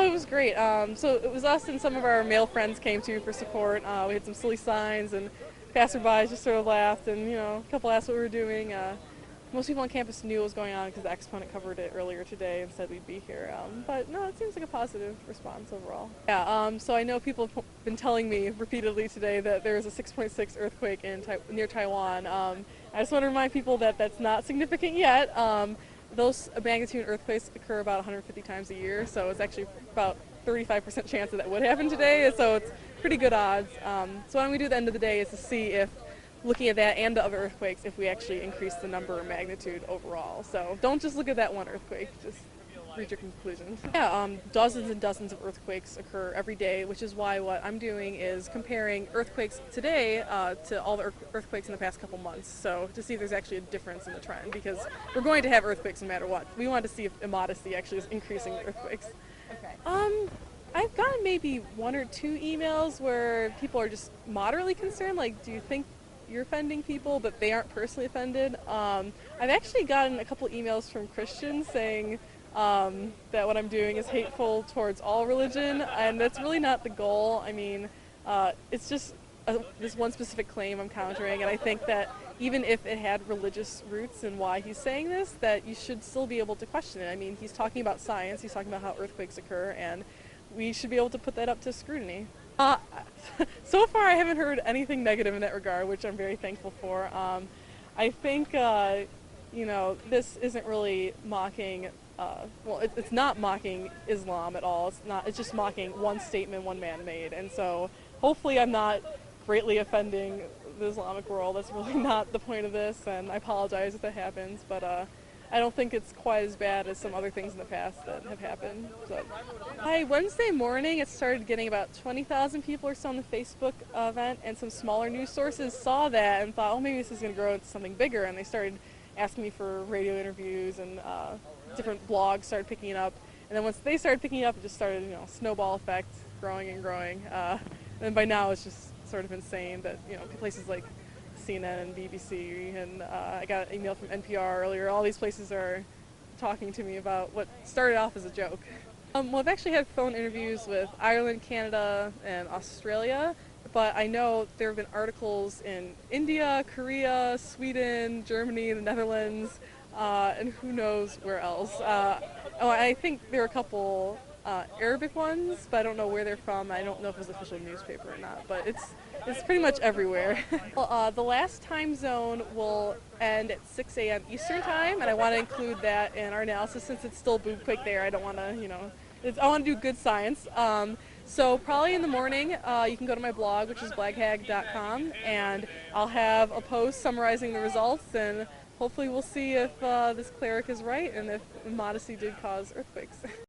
Oh, it was great. So it was us and some of our male friends came too for support. We had some silly signs and passerbys just sort of laughed and, a couple asked what we were doing. Most people on campus knew what was going on because the exponent covered it earlier today and said we'd be here. But no, it seems like a positive response overall. Yeah, so I know people have been telling me repeatedly today that there was a 6.6 earthquake near Taiwan. I just want to remind people that that's not significant yet. Those magnitude earthquakes occur about 150 times a year, so it's actually about 35% chance that would happen today, so it's pretty good odds. So what I'm going to do at the end of the day is to see if, looking at that and the other earthquakes, if we actually increase the number or magnitude overall. So don't just look at that one earthquake, just reach your conclusions. Yeah, dozens and dozens of earthquakes occur every day, which is why what I'm doing is comparing earthquakes today to all the earthquakes in the past couple months. So to see if there's actually a difference in the trend, because we're going to have earthquakes no matter what. We want to see if immodesty actually is increasing the earthquakes. Okay. I've gotten maybe 1 or 2 emails where people are just moderately concerned, like, do you think you're offending people, but they aren't personally offended? I've actually gotten a couple emails from Christians saying that what I'm doing is hateful towards all religion, and that's really not the goal. I mean, it's just this one specific claim I'm countering, and I think that even if it had religious roots in why he's saying this, that you should still be able to question it. I mean, he's talking about science, he's talking about how earthquakes occur, and we should be able to put that up to scrutiny. So far I haven't heard anything negative in that regard, which I'm very thankful for. I think, this isn't really mocking, it's not mocking Islam at all. It's just mocking one statement one man made. And so hopefully I'm not greatly offending the Islamic world. That's really not the point of this, and I apologize if that happens, but I don't think it's quite as bad as some other things in the past that have happened. So, by Wednesday morning, it started getting about 20,000 people or so on the Facebook event, and some smaller news sources saw that and thought, oh, maybe this is going to grow into something bigger, and they started asking me for radio interviews, and different blogs started picking it up. And then once they started picking it up, it just started, snowball effect, growing and growing. And by now, it's just sort of insane that, places like CNN and BBC, and I got an email from NPR earlier. All these places are talking to me about what started off as a joke. Well, I've actually had phone interviews with Ireland, Canada, and Australia, but I know there have been articles in India, Korea, Sweden, Germany, the Netherlands, and who knows where else. I think there are a couple Arabic ones, but I don't know where they're from. I don't know if it's an official newspaper or not, but it's pretty much everywhere. Well, the last time zone will end at 6 a.m. Eastern time, and I want to include that in our analysis since it's still Boobquake there. I don't want to, I want to do good science. So probably in the morning, you can go to my blog, which is blaghag.com, and I'll have a post summarizing the results, and hopefully we'll see if this cleric is right and if immodesty did cause earthquakes.